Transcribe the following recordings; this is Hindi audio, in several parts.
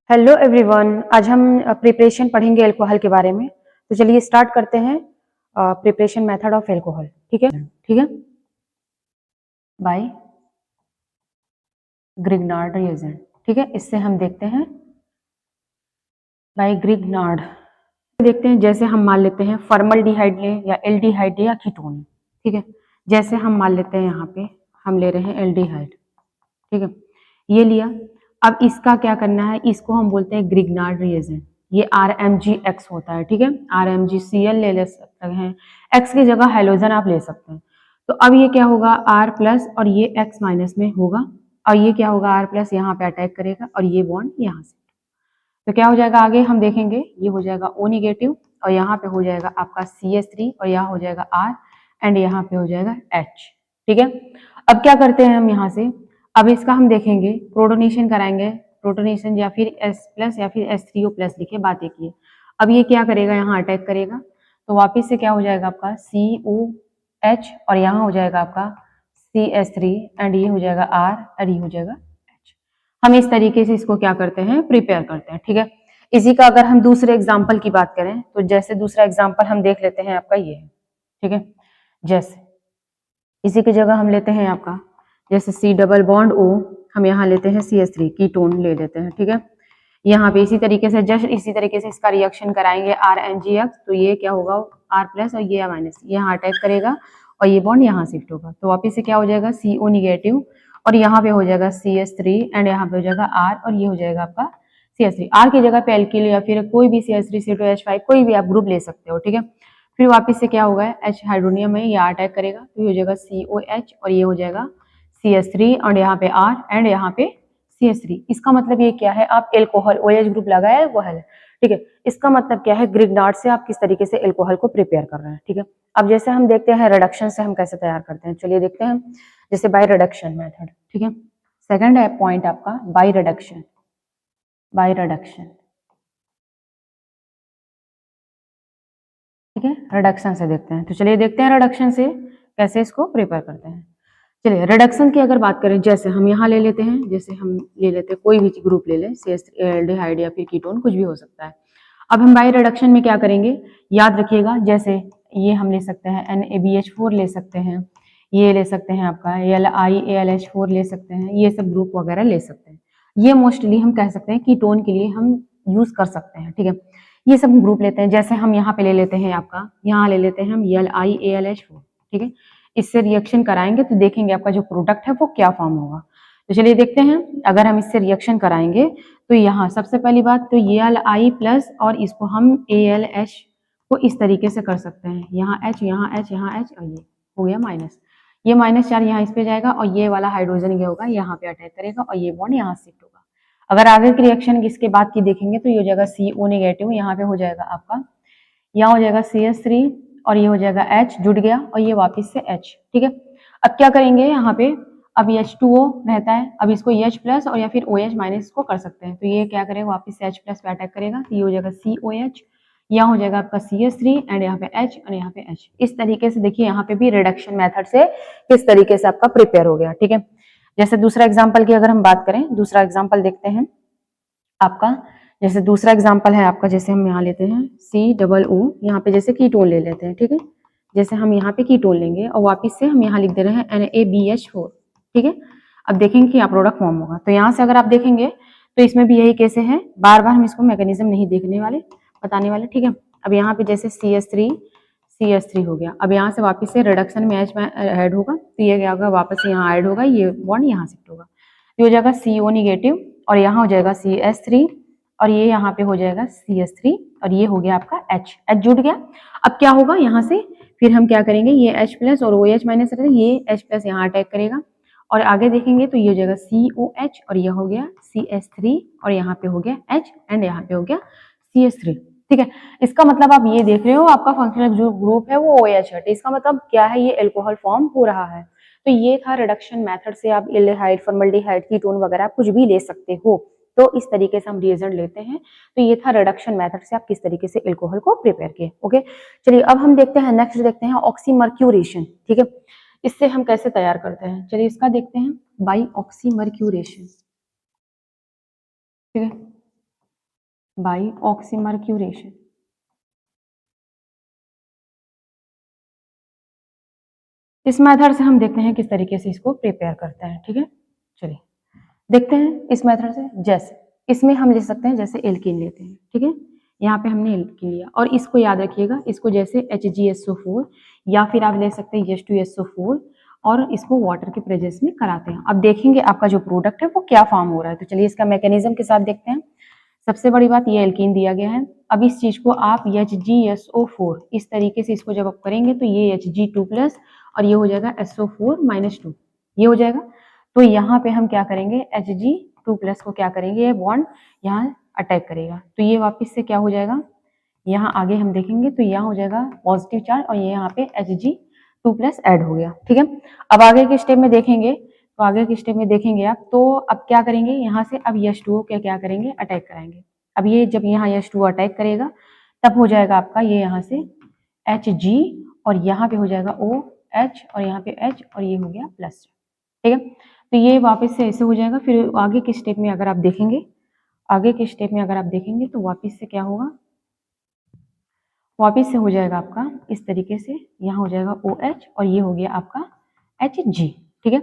हेलो एवरीवन, आज हम प्रिपरेशन पढ़ेंगे अल्कोहल के बारे में। तो चलिए स्टार्ट करते हैं प्रिपरेशन मेथड ऑफ अल्कोहल। ठीक है बाय ग्रिग्नार्ड रिएजेंट। ठीक है, इससे हम देखते हैं बाय ग्रिग्नार्ड। देखते हैं, जैसे हम मान लेते हैं फॉर्मल्डिहाइड ले या एल्डिहाइड ले या कीटोन। ठीक है, जैसे हम मान लेते हैं यहाँ पे हम ले रहे हैं एल्डिहाइड। ठीक है, ये लिया। अब इसका क्या करना है, इसको हम बोलते हैं ग्रिग्नार्ड रिएजेंट। ये RMgX होता है। ठीक है, RMgCl ले सकते हैं, X की जगह हेलोजन आप ले सकते हैं। तो अब ये क्या होगा, R प्लस और ये X माइनस में होगा, और ये क्या होगा, R प्लस यहाँ पे अटैक करेगा और ये बॉन्ड यहाँ से। तो क्या हो जाएगा, आगे हम देखेंगे, ये हो जाएगा O निगेटिव और यहाँ पे हो जाएगा आपका CH3 और यहाँ हो जाएगा R एंड यहाँ पे हो जाएगा H। ठीक है, अब क्या करते हैं हम यहाँ से, अब इसका हम देखेंगे प्रोटोनेशन कराएंगे, प्रोटोनेशन या फिर S प्लस या फिर H3O प्लस लिखे, बात एक ही। अब ये क्या करेगा, यहाँ अटैक करेगा, तो वापिस से क्या हो जाएगा आपका COH और यहाँ हो जाएगा आपका CH3 एंड ये हो जाएगा R और ये हो जाएगा H। हम इस तरीके से इसको क्या करते हैं, प्रिपेयर करते हैं। ठीक है, इसी का अगर हम दूसरे एग्जाम्पल की बात करें तो जैसे दूसरा एग्जाम्पल हम देख लेते हैं आपका ये है। ठीक है, जैसे इसी की जगह हम लेते हैं आपका जैसे C डबल बॉन्ड O, हम यहाँ लेते हैं CH3 कीटोन ले लेते हैं। ठीक है, यहाँ पे इसी तरीके से जस्ट इसी तरीके से इसका रिएक्शन कराएंगे RNgX, तो ये क्या होगा R प्लस और ये माइनस यहाँ अटैक करेगा और ये बॉन्ड यहाँ शिफ्ट होगा, तो वापिस से क्या हो जाएगा CO निगेटिव और यहाँ पे हो जाएगा CH3 एंड यहाँ पे हो जाएगा R और ये हो जाएगा आपका CH3। R की जगह पे एल्किल या फिर कोई भी CH3CO2H5 कोई भी आप ग्रुप ले सकते हो। ठीक है, फिर वापिस से क्या होगा, H हाइड्रोनियम है, ये अटैक करेगा तो ये हो जाएगा COH और ये हो जाएगा CH3 और यहाँ पे R एंड यहाँ पे CH3। इसका मतलब ये क्या है, आप एल्कोहल OH ग्रुप लगाया वो है। ठीक है, इसका मतलब क्या है, ग्रिग्नार्ड से आप किस तरीके से एल्कोहल को प्रिपेयर कर रहे हैं। ठीक है, अब जैसे हम देखते हैं रिडक्शन से हम कैसे तैयार करते हैं, चलिए देखते हैं। जैसे बाय रिडक्शन मेथड। ठीक है, सेकंड है पॉइंट आपका बाय रिडक्शन। बाय रिडक्शन, ठीक है, रिडक्शन से देखते हैं। तो चलिए देखते हैं रिडक्शन से कैसे इसको प्रिपेयर करते हैं। चलिए रिडक्शन की अगर बात करें, जैसे हम यहाँ ले लेते हैं, जैसे हम ले लेते हैं कोई भी ग्रुप ले लें, एल्डिहाइड या फिर कीटोन कुछ भी हो सकता है। अब हम बाय रिडक्शन में क्या करेंगे, याद रखिएगा, जैसे ये हम ले सकते हैं NaBH4 ले सकते हैं, ये ले सकते हैं आपका LiAlH4 ले सकते हैं, ये सब ग्रुप वगैरह ले सकते हैं। ये मोस्टली हम कह सकते हैं कीटोन के लिए हम यूज कर सकते हैं। ठीक है, ये सब ग्रुप लेते हैं, जैसे हम यहाँ पे ले लेते हैं आपका, यहाँ ले लेते हैं हम LiAlH4। ठीक है, इससे रिएक्शन कराएंगे तो देखेंगे आपका जो प्रोडक्ट है वो क्या फॉर्म होगा। तो चलिए देखते हैं, अगर हम इससे रिएक्शन कराएंगे तो यहाँ सबसे पहली बात तो Li प्लस और इसको हम AlH को इस तरीके से कर सकते हैं, यहाँ H यहाँ H यहाँ H और ये हो गया माइनस, ये माइनस चार्ज यहाँ इस पे जाएगा और ये वाला हाइड्रोजन क्या होगा, यहाँ पे अटैक करेगा और ये बॉन्ड यहाँ शिफ्ट होगा। अगर आगे की रिएक्शन इसके बाद की देखेंगे तो ये हो जाएगा CO नेगेटिव, यहाँ पे हो जाएगा आपका, यहाँ हो जाएगा CH3 और ये हो जाएगा H जुड़ गया और ये वापिस से H। ठीक है, अब क्या करेंगे यहाँ पे, अब H2O रहता है, अब इसको H प्लस और या फिर OH माइनस को कर सकते हैं, तो ये क्या करेगा, वापिस से H प्लस पे अटैक करेगा, तो ये हो जाएगा COH, यहाँ हो जाएगा आपका CH3 एंड यहाँ पे H और यहाँ पे H। इस तरीके से देखिए यहाँ पे भी रिडक्शन मेथड से किस तरीके से आपका प्रिपेयर हो गया। ठीक है, जैसे दूसरा एग्जाम्पल की अगर हम बात करें, दूसरा एग्जाम्पल देखते हैं आपका, जैसे दूसरा एग्जाम्पल है आपका, जैसे हम यहाँ लेते हैं COO, यहाँ पे जैसे कीटोन ले लेते हैं। ठीक है, जैसे हम यहाँ पे कीटोन लेंगे और वापिस से हम यहाँ लिख दे रहे हैं NaBH4। ठीक है, अब देखेंगे क्या प्रोडक्ट फॉर्म होगा, तो यहाँ से अगर आप देखेंगे तो इसमें भी यही कैसे है, बार बार हम इसको मैकेनिज्म नहीं देखने वाले, बताने वाले। ठीक है, अब यहाँ पे जैसे CH3 हो गया, अब यहाँ से वापिस से रिडक्शन में H ऐड होगा, तो ये क्या होगा, वापस यहाँ ऐड होगा, ये बॉन्ड यहाँ शिफ्ट होगा, ये हो जाएगा CO निगेटिव और यहाँ हो जाएगा CH3 और ये यहाँ पे हो जाएगा CH3 और ये हो गया आपका H जुड़ गया। अब क्या होगा, यहाँ से फिर हम क्या करेंगे, ये H प्लस और OH माइनस रहता है, ये H प्लस यहाँ अटैक करेगा और आगे देखेंगे तो ये हो जाएगा COH और ये हो गया CH3 और यहाँ पे हो गया H एंड यहाँ पे हो गया CH3। ठीक है, इसका मतलब आप ये देख रहे हो आपका फंक्शनल जो ग्रुप है वो OH है, इसका मतलब क्या है, ये एल्कोहल फॉर्म हो रहा है। तो ये था रिडक्शन मेथड से आप एल्डिहाइड, फॉर्मल्डिहाइड, कीटोन वगैरह कुछ भी ले सकते हो। तो इस तरीके से हम रिएजेंट लेते हैं। तो ये था रिडक्शन मेथड से आप किस तरीके से एल्कोहल को प्रिपेयर किए। ओके, चलिए अब हम देखते हैं, नेक्स्ट देखते हैं ऑक्सीमर्क्यूरेशन। ठीक है, इससे हम कैसे तैयार करते हैं, चलिए इसका देखते हैं बाई ऑक्सीमर्क्यूरेशन। ठीक है, बाई ऑक्सीमर्क्यूरेशन। इस मेथड से हम देखते हैं किस तरीके से इसको प्रिपेयर करते हैं। ठीक है, चलिए देखते हैं इस मेथड से। जैसे इसमें हम ले सकते हैं, जैसे एल्कीन लेते हैं। ठीक है, यहाँ पे हमने एल्कीन लिया और इसको याद रखिएगा, इसको जैसे HgSO4 या फिर आप ले सकते हैं H2SO4 और इसको वाटर के प्रेजेंस में कराते हैं। अब देखेंगे आपका जो प्रोडक्ट है वो क्या फॉर्म हो रहा है। तो चलिए इसका मैकेनिज्म के साथ देखते हैं। सबसे बड़ी बात, ये एल्कीन दिया गया है। अब इस चीज को आप HgSO4 इस तरीके से इसको जब आप करेंगे तो ये Hg2+ और ये हो जाएगा SO4-2, ये हो जाएगा। तो यहाँ पे हम क्या करेंगे, Hg2+ को क्या करेंगे, ये बॉन्ड यहाँ अटैक करेगा तो ये वापस से क्या हो जाएगा, यहाँ आगे हम देखेंगे तो यहाँ हो जाएगा पॉजिटिव चार्ज और ये यहाँ पे Hg2+ ऐड हो गया। ठीक है, अब आगे के स्टेप में देखेंगे, तो आगे के स्टेप में देखेंगे आप, तो अब क्या करेंगे, यहाँ से अब H2O क्या करेंगे, अटैक कराएंगे। अब ये जब यहाँ H2O अटैक करेगा तब हो जाएगा आपका ये यहाँ से Hg और यहाँ पे हो जाएगा OH और यहाँ पे H और ये हो गया प्लस। ठीक है, तो ये वापस से ऐसे हो जाएगा। फिर आगे के स्टेप में अगर आप देखेंगे, आगे के स्टेप में अगर आप देखेंगे तो वापस से क्या होगा, वापस से हो जाएगा आपका इस तरीके से, यहाँ हो जाएगा OH और ये हो गया आपका Hg। ठीक है,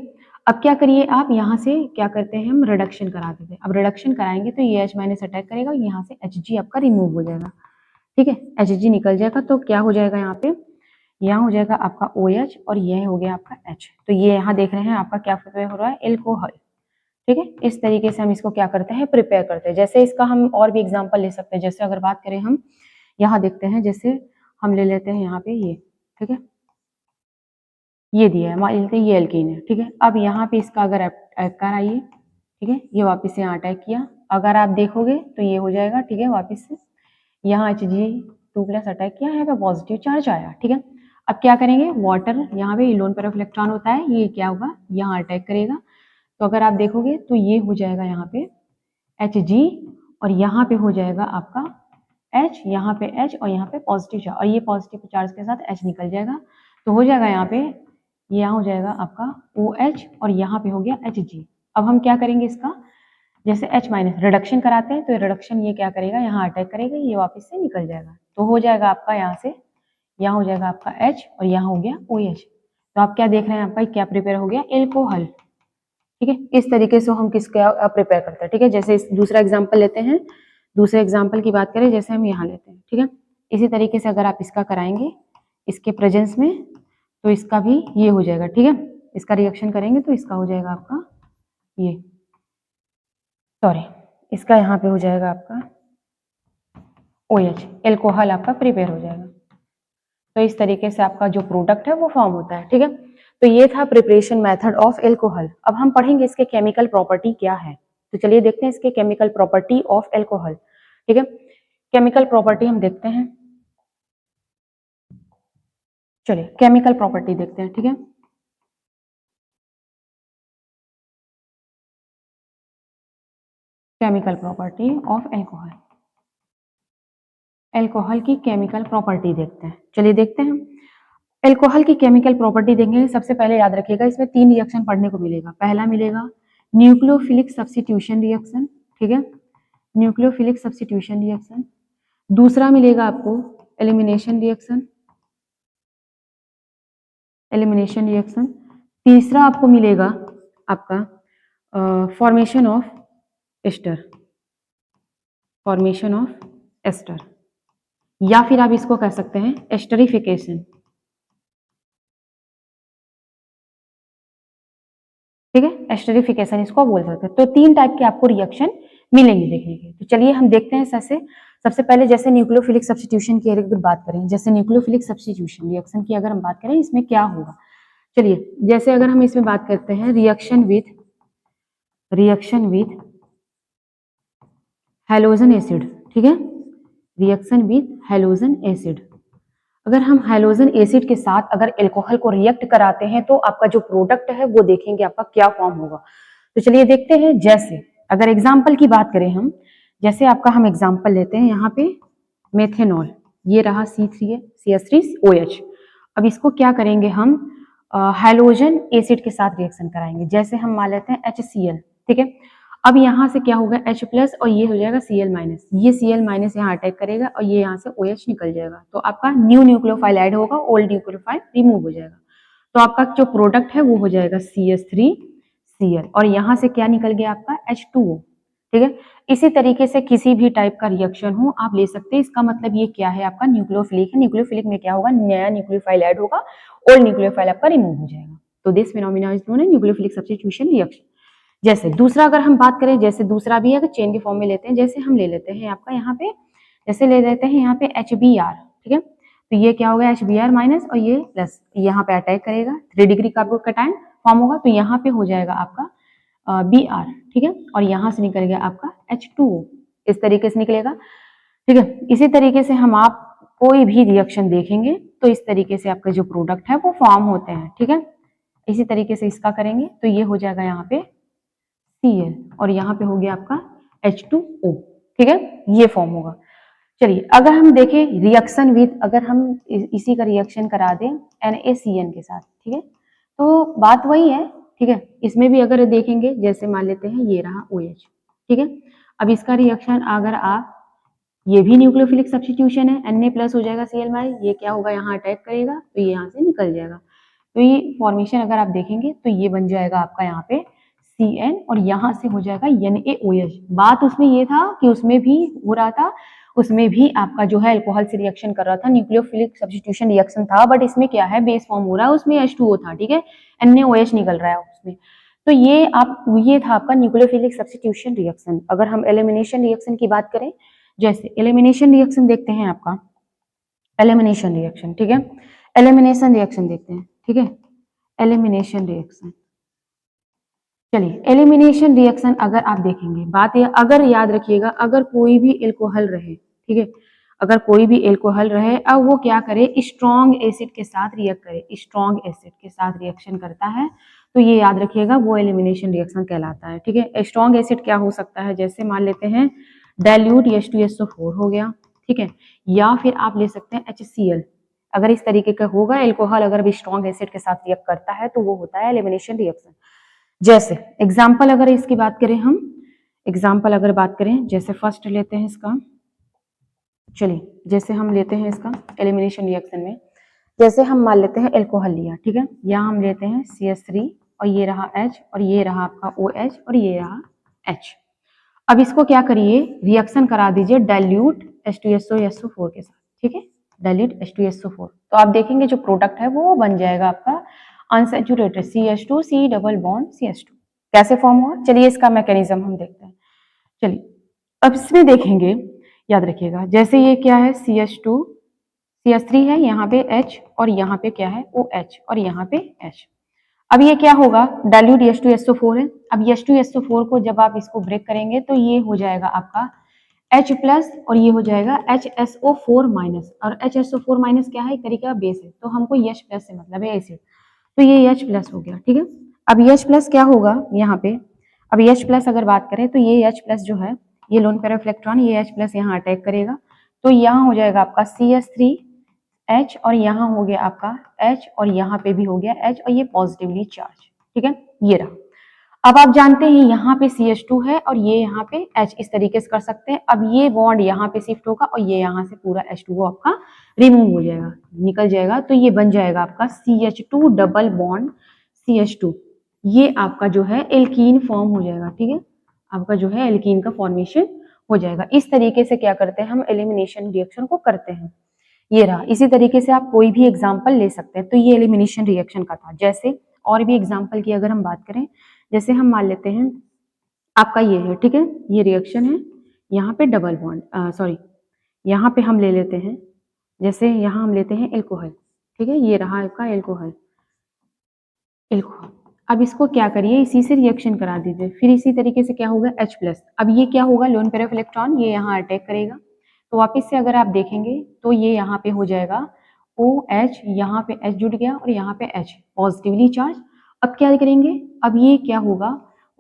अब क्या करिए आप, यहाँ से क्या करते हैं हम, रिडक्शन करा देते हैं। अब रिडक्शन कराएंगे तो ये H- अटैक करेगा, यहाँ से Hg आपका रिमूव हो जाएगा। ठीक है, Hg निकल जाएगा तो क्या हो जाएगा, यहाँ पे यहाँ हो जाएगा आपका OH और यह हो गया आपका H। तो ये यहाँ देख रहे हैं आपका क्या प्रिपेयर हो रहा है, एल्कोहल। ठीक है, इस तरीके से हम इसको क्या करते हैं, प्रिपेयर करते हैं। जैसे इसका हम और भी एग्जांपल ले सकते हैं। जैसे अगर बात करें हम यहाँ देखते हैं, जैसे हम ले लेते हैं यहाँ पे ये। ठीक है, ये दिया है, मान लेते हैं ये एल्कीन है। ठीक है, अब यहाँ पे इसका अगर अटैक कराइए, ठीक है, ये वापस से यहाँ अटैक किया, अगर आप देखोगे तो ये हो जाएगा। ठीक है, वापस से यहाँ Hg2+ अटैक किया, यहाँ पे पॉजिटिव चार्ज आया। ठीक है, अब क्या करेंगे, वाटर यहाँ पे लोन पेयर ऑफ इलेक्ट्रॉन होता है, ये क्या होगा, यहाँ अटैक करेगा। तो अगर आप देखोगे तो ये हो जाएगा यहाँ पे Hg और यहाँ पे हो जाएगा आपका H, यहाँ पे H और यहाँ पे पॉजिटिव चार्ज और ये पॉजिटिव चार्ज के साथ H निकल जाएगा। तो हो जाएगा यहाँ पे, यहाँ हो जाएगा आपका OH और यहाँ पे हो गया Hg। अब हम क्या करेंगे इसका, जैसे H- रिडक्शन कराते हैं तो रिडक्शन ये क्या करेगा, यहाँ अटैक करेगा, ये वापस से निकल जाएगा। तो हो जाएगा आपका यहाँ से, यहाँ हो जाएगा आपका H और यहाँ हो गया OH। तो आप क्या देख रहे हैं, आपका क्या प्रिपेयर हो गया, एल्कोहल। ठीक है, इस तरीके से हम किसका प्रिपेयर करते हैं। ठीक है, जैसे दूसरा एग्जाम्पल लेते हैं, दूसरे एग्जाम्पल की बात करें, जैसे हम यहाँ लेते हैं। ठीक है, इसी तरीके से अगर आप इसका कराएंगे इसके प्रेजेंस में तो इसका भी ये हो जाएगा। ठीक है, इसका रिएक्शन करेंगे तो इसका हो जाएगा आपका ये, सॉरी, इसका यहाँ पे हो जाएगा आपका OH, एल्कोहल आपका प्रिपेयर हो जाएगा। तो इस तरीके से आपका जो प्रोडक्ट है वो फॉर्म होता है। ठीक है, तो ये था प्रिपरेशन मेथड ऑफ एल्कोहल। अब हम पढ़ेंगे इसके केमिकल प्रॉपर्टी क्या है। तो चलिए देखते हैं इसके केमिकल प्रॉपर्टी ऑफ एल्कोहल। ठीक है, केमिकल प्रॉपर्टी हम देखते हैं, चलिए केमिकल प्रॉपर्टी देखते हैं। ठीक है, chemical property of alcohol, alcohol की केमिकल प्रॉपर्टी देखते हैं। चलिए देखते हैं, एल्कोहल की केमिकल प्रॉपर्टी देंगे। सबसे पहले याद रखिएगा, इसमें 3 रिएक्शन पढ़ने को मिलेगा। पहला मिलेगा न्यूक्लियोफिलिक सब्स्टिट्यूशन रिएक्शन। ठीक है, न्यूक्लियोफिलिक सब्स्टिट्यूशन रिएक्शन। दूसरा मिलेगा आपको एलिमिनेशन रिएक्शन, एलिमिनेशन रिएक्शन। तीसरा आपको मिलेगा आपका formation of ester, formation of ester, या फिर आप इसको कह सकते हैं एस्टरिफिकेशन। ठीक है, एस्टरिफिकेशन इसको बोल सकते हैं। तो 3 टाइप के आपको रिएक्शन मिलेंगे देखने के। तो चलिए हम देखते हैं सबसे पहले जैसे न्यूक्लियोफिलिक सब्स्टिट्यूशन की अगर बात करें, जैसे न्यूक्लियोफिलिक सब्स्टिट्यूशन रिएक्शन की अगर हम बात करें, इसमें क्या होगा। चलिए जैसे अगर हम इसमें बात करते हैं रिएक्शन विथ हैलोजन एसिड। ठीक है, रिएक्शन विथ हैलोजन एसिड। अगर हम हैलोजन एसिड के साथ अगर एल्कोहल को रिएक्ट कराते हैं तो आपका जो प्रोडक्ट है वो देखेंगे आपका क्या फॉर्म होगा। तो चलिए देखते हैं। जैसे अगर एग्जाम्पल की बात करें हम, जैसे आपका हम एग्जाम्पल लेते हैं यहाँ पे मेथेनॉल, ये रहा CH3OH। अब इसको क्या करेंगे हम, हैलोजन एसिड के साथ रिएक्शन कराएंगे। जैसे हम मान लेते हैं HCl। ठीक है, अब यहाँ से क्या होगा H प्लस और ये हो जाएगा Cl माइनस, ये Cl माइनस यहाँ अटैक करेगा और ये यहाँ से OH निकल जाएगा। तो आपका न्यू न्यूक्लियोफाइल ऐड होगा, ओल्ड न्यूक्लियोफाइल रिमूव हो जाएगा। तो आपका जो प्रोडक्ट है वो हो जाएगा CH3Cl और यहाँ से क्या निकल गया आपका H2O। ठीक है, इसी तरीके से किसी भी टाइप का रिएक्शन हो आप ले सकते हैं। इसका मतलब ये क्या है, आपका न्यूक्लियोफिलिक है। न्यूक्लियोफिलिक में क्या होगा, नया न्यूक्लियोफाइल ऐड होगा, ओल्ड न्यूक्लियोफाइल आपका रिमूव हो जाएगा। तो this phenomena is known as nucleophilic substitution reaction. जैसे दूसरा अगर हम बात करें, जैसे दूसरा भी अगर चेन के फॉर्म में लेते हैं, जैसे हम ले लेते हैं आपका यहाँ पे, जैसे ले लेते हैं यहाँ पे HBr। ठीक है, तो ये क्या होगा HBr माइनस और ये प्लस, यहाँ पे अटैक करेगा, 3 डिग्री कार्बोकैटायन फॉर्म होगा, तो यहाँ पे हो जाएगा आपका Br। ठीक है, और यहाँ से निकल गया आपका H2O, इस तरीके से निकलेगा। ठीक है, इसी तरीके से हम आप कोई भी रिएक्शन देखेंगे तो इस तरीके से आपका जो प्रोडक्ट है वो फॉर्म होते हैं। ठीक है, इसी तरीके से इसका करेंगे तो ये हो जाएगा यहाँ पे Cl और यहाँ पे हो गया आपका H2O। ठीक है, ये फॉर्म होगा। चलिए अगर हम देखें रिएक्शन विद, अगर हम इसी का रिएक्शन करा दें NaCN के साथ, ठीक है, तो बात वही है। ठीक है, इसमें भी अगर देखेंगे, जैसे मान लेते हैं ये रहा OH। ठीक है, अब इसका रिएक्शन अगर आप, ये भी न्यूक्लियोफिलिक सब्स्टिट्यूशन है, Na प्लस हो जाएगा Cl माइनस, ये क्या होगा यहाँ अटैक करेगा तो ये यहाँ से निकल जाएगा। तो ये फॉर्मेशन अगर आप देखेंगे तो ये बन जाएगा आपका यहाँ पे Cn और यहाँ से हो जाएगा NaOH। बात उसमें ये था कि उसमें भी हो रहा था, उसमें भी आपका जो है अल्कोहल से रिएक्शन कर रहा था, न्यूक्लियोफिलिक सब्स्टिट्यूशन रिएक्शन था, बट इसमें क्या है बेस फॉर्म हो रहा है, उसमें H2O था। ठीक है, NaOH निकल रहा है उसमें। तो ये था आपका न्यूक्लियोफिलिक सब्स्टिट्यूशन रिएक्शन। अगर हम एलिमिनेशन रिएक्शन की बात करें, जैसे एलिमिनेशन रिएक्शन देखते हैं आपका, एलिमिनेशन रिएक्शन। ठीक है, एलिमिनेशन रिएक्शन देखते हैं। ठीक है, एलिमिनेशन रिएक्शन, चलिए एलिमिनेशन रिएक्शन अगर आप देखेंगे, बात ये अगर याद रखिएगा, अगर कोई भी एल्कोहल रहे, ठीक है, अगर कोई भी एल्कोहल रहे, अब वो क्या करे, स्ट्रॉन्ग एसिड के साथ रिएक्ट करे, स्ट्रॉन्ग एसिड के साथ रिएक्शन करता है, तो ये याद रखिएगा वो एलिमिनेशन रिएक्शन कहलाता है। ठीक है, स्ट्रॉन्ग एसिड क्या हो सकता है, जैसे मान लेते हैं डाइल्यूट H2SO4 हो गया। ठीक है, या फिर आप ले सकते हैं HCl। अगर इस तरीके का होगा एल्कोहल, अगर भी स्ट्रॉन्ग एसिड के साथ रिएक्ट करता है तो वो होता है एलिमिनेशन रिएक्शन। जैसे एग्जाम्पल अगर इसकी बात करें, हम एग्जाम्पल अगर बात करें, जैसे फर्स्ट लेते हैं इसका, चलिए जैसे हम लेते हैं इसका एलिमिनेशन रिएक्शन में, जैसे हम मान लेते हैं एल्कोहल लिया। ठीक है, यहाँ हम लेते हैं CH3 और ये रहा H और ये रहा आपका OH और ये रहा H। अब इसको क्या करिए, रिएक्शन करा दीजिए डाइल्यूट H2SO4 के साथ। ठीक है, डाइल्यूट H2SO4, तो आप देखेंगे जो प्रोडक्ट है वो बन जाएगा आपका unsaturated CH2C double bond CH2। कैसे फॉर्म हुआ, चलिए इसका मैकेनिज्म हम देखते हैं। चलिए अब इसमें देखेंगे, याद रखिएगा, जैसे ये क्या है CH2 CH3 है, यहाँ पे H और यहाँ पे क्या है OH और यहाँ पे H। अब ये क्या होगा, डाइल्यूट H2SO4 है। अब H2SO4 को जब आप इसको ब्रेक करेंगे तो ये हो जाएगा आपका H प्लस और ये हो जाएगा HSO4 माइनस, और HSO4 माइनस क्या है, एक तरीके का बेस है, तो हमको H प्लस से मतलब है एसिड, तो ये H प्लस हो गया। ठीक है, अब H प्लस क्या होगा यहाँ पे, अब H प्लस अगर बात करें तो ये H प्लस जो है, ये लोन पेयर ऑफ इलेक्ट्रॉन, ये H प्लस यहाँ अटैक करेगा, तो यहाँ हो जाएगा आपका CH3H और यहाँ हो गया आपका H और यहाँ पे भी हो गया H और ये पॉजिटिवली चार्ज। ठीक है, ये रहा। अब आप जानते हैं यहाँ पे CH2 है और ये यहाँ पे H, इस तरीके से कर सकते हैं। अब ये बॉन्ड यहाँ पे शिफ्ट होगा और ये यहाँ से पूरा H2O आपका रिमूव हो जाएगा, निकल जाएगा, तो ये बन जाएगा आपका CH2 डबल बॉन्ड CH2। ये आपका जो है एल्कीन फॉर्म हो जाएगा। ठीक है, आपका जो है एल्कीन का फॉर्मेशन हो जाएगा। इस तरीके से क्या करते हैं हम एलिमिनेशन रिएक्शन को करते हैं। ये रहा, इसी तरीके से आप कोई भी एग्जाम्पल ले सकते हैं। तो ये एलिमिनेशन रिएक्शन का था। जैसे और भी एग्जाम्पल की अगर हम बात करें, जैसे हम मान लेते हैं आपका ये है, ठीक है, ये रिएक्शन है, यहाँ पे डबल बॉन्ड, सॉरी यहाँ पे हम ले लेते हैं, जैसे यहाँ हम लेते हैं एल्कोहल। ठीक है, ये रहा आपका एल्कोहल, एल्कोहल। अब इसको क्या करिए, इसी से रिएक्शन करा दीजिए, फिर इसी तरीके से क्या होगा H प्लस। अब ये क्या होगा, लोन पेयर ऑफ इलेक्ट्रॉन, ये यहाँ अटैक करेगा, तो वापिस से अगर आप देखेंगे तो ये यहाँ पे हो जाएगा OH, यहाँ पे H जुड़ गया और यहाँ पे H पॉजिटिवली चार्ज। अब क्या करेंगे, अब ये क्या होगा,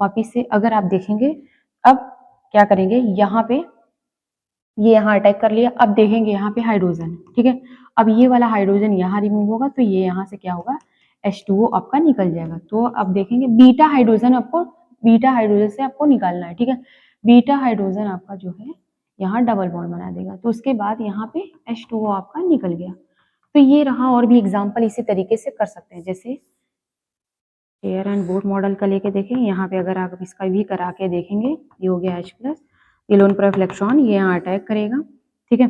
वापिस से अगर आप देखेंगे, अब क्या करेंगे, यहाँ पे ये यहाँ अटैक कर लिया, अब देखेंगे यहाँ पे हाइड्रोजन। ठीक है, अब ये वाला हाइड्रोजन यहाँ रिमूव होगा, तो ये यहाँ से क्या होगा, H2O आपका निकल जाएगा। तो अब देखेंगे बीटा हाइड्रोजन आपको बीटा हाइड्रोजन से आपको निकालना है, ठीक है। बीटा हाइड्रोजन आपका जो है यहाँ डबल बॉन्ड बना देगा, तो उसके बाद यहाँ पे H2O आपका निकल गया। तो ये रहा, और भी एग्जाम्पल इसी तरीके से कर सकते हैं, जैसे चेयर एंड बोर्ड मॉडल का लेके देखेंगे। यहाँ पे अगर आप इसका भी करा के देखेंगे, ये हो गया H+, ये लोन पर इलेक्ट्रॉन ये यहाँ अटैक करेगा, ठीक है।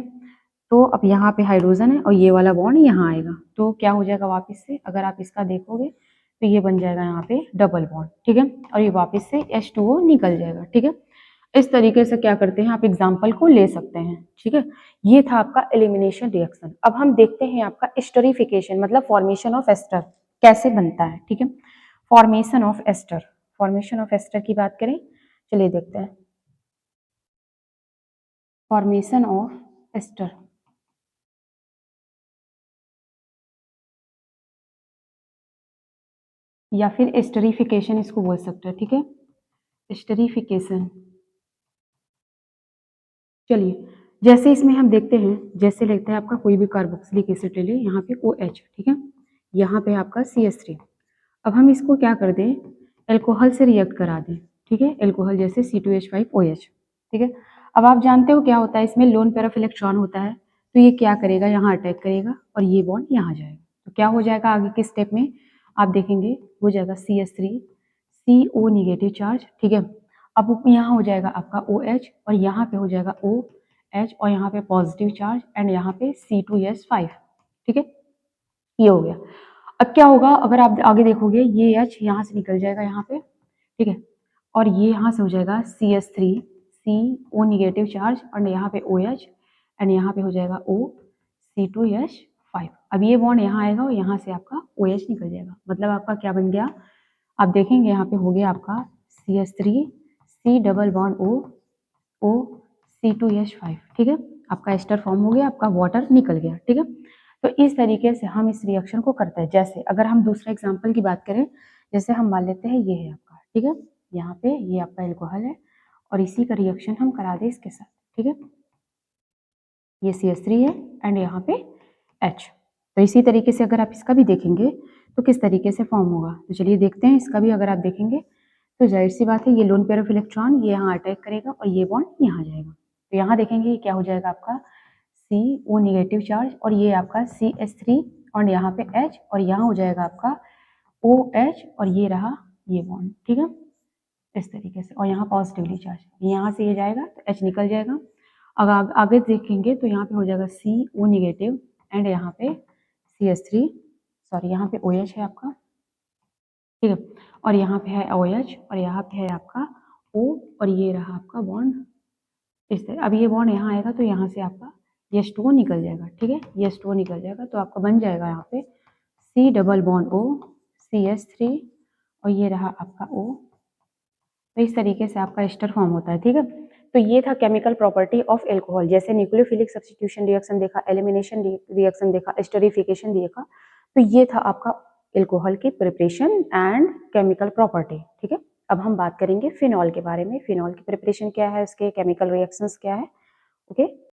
तो अब यहाँ पे हाइड्रोजन है और ये वाला बॉन्ड यहाँ आएगा, तो क्या हो जाएगा वापस से, अगर आप इसका देखोगे तो ये बन जाएगा यहाँ पे डबल बॉन्ड, ठीक है, और ये वापस से H2O निकल जाएगा, ठीक है। इस तरीके से क्या करते हैं, आप एग्जाम्पल को ले सकते हैं, ठीक है। ये था आपका एलिमिनेशन रिएक्शन। अब हम देखते हैं आपका एस्टरिफिकेशन, मतलब फॉर्मेशन ऑफ एस्टर कैसे बनता है, ठीक है। Formation of ester, formation of ester की बात करें, चलिए देखते हैं। फॉर्मेशन ऑफ एस्टर, या फिर एस्टरिफिकेशन इसको बोल सकते हैं, ठीक है, एस्टरिफिकेशन। चलिए, जैसे इसमें हम देखते हैं, जैसे लेते हैं आपका कोई भी कार्बोक्सिलिक एसिड ले लें, यहाँ पे OH, ठीक है, यहाँ पे आपका CH3। अब हम इसको क्या कर दें, एल्कोहल से रिएक्ट करा दें, ठीक है, एल्कोहल जैसे C2H5OH, ठीक है। अब आप जानते हो क्या होता है, इसमें लोन पेयर ऑफ इलेक्ट्रॉन होता है, तो ये क्या करेगा, यहाँ अटैक करेगा और ये बॉन्ड यहाँ जाएगा, तो क्या हो जाएगा आगे के स्टेप में, आप देखेंगे हो जाएगा CH3 CO निगेटिव चार्ज, ठीक है। अब यहाँ हो जाएगा आपका OH और यहाँ पे हो जाएगा OH और यहाँ पे पॉजिटिव चार्ज एंड यहाँ पे C2H5, ठीक है, ये हो गया। अब क्या होगा, अगर आप आगे देखोगे, ये H यहाँ से निकल जाएगा यहाँ पे, ठीक है, और ये यहाँ से हो जाएगा CH3 CO निगेटिव चार्ज और यहाँ पे OH एंड यहाँ पे हो जाएगा O C2H5। अब ये बॉन्ड यहाँ आएगा और यहाँ से आपका OH निकल जाएगा, मतलब आपका क्या बन गया, आप देखेंगे यहाँ पे हो गया आपका CH3 C double bond O C2H5, ठीक है, आपका एस्टर फॉर्म हो गया, आपका वाटर निकल गया, ठीक है। तो इस तरीके से हम इस रिएक्शन को करते हैं। जैसे अगर हम दूसरा एग्जांपल की बात करें, जैसे हम मान लेते हैं ये है आपका, ठीक है, यहाँ पे ये आपका एल्कोहल है और इसी का रिएक्शन हम करा दें इसके साथ, ठीक है, ये CH3 है एंड यहाँ पे H। तो इसी तरीके से अगर आप इसका भी देखेंगे तो किस तरीके से फॉर्म होगा, तो चलिए देखते हैं इसका भी। अगर आप देखेंगे तो जाहिर सी बात है, ये लोन पेयर ऑफ इलेक्ट्रॉन ये यहाँ अटैक करेगा और ये बॉन्ड यहाँ जाएगा, तो यहाँ देखेंगे ये क्या हो जाएगा आपका CO निगेटिव चार्ज और ये आपका CH3 और यहाँ पे H और यहाँ हो जाएगा आपका OH और ये रहा ये बॉन्ड, ठीक है, इस तरीके से, और यहाँ पॉजिटिवली चार्ज, यहाँ से ये जाएगा तो H निकल जाएगा। अगर आगे देखेंगे तो यहाँ पे हो जाएगा CO निगेटिव एंड यहाँ पे CH3, सॉरी यहाँ पे OH है आपका, ठीक है, और यहाँ पे है OH और यहाँ पे है आपका O और ये रहा आपका बॉन्ड इस तरह। अब ये बॉन्ड यहाँ आएगा तो यहाँ से आपका H2O निकल जाएगा, ठीक है, H2O निकल जाएगा तो आपका बन जाएगा यहाँ पे C double bond O CH3 और ये रहा आपका O। तो इस तरीके से आपका एस्टर फॉर्म होता है, ठीक है। तो ये था केमिकल प्रॉपर्टी ऑफ एल्कोहल, जैसे न्यूक्लियोफिलिक सब्स्टिट्यूशन रिएक्शन देखा, एलिमिनेशन रिएक्शन देखा, एस्टरिफिकेशन देखा, तो ये था आपका एल्कोहल की प्रिपरेशन एंड केमिकल प्रॉपर्टी, ठीक है। अब हम बात करेंगे फिनॉल के बारे में, फिनॉल की प्रिपरेशन क्या है, उसके केमिकल रिएक्शंस क्या है, ओके।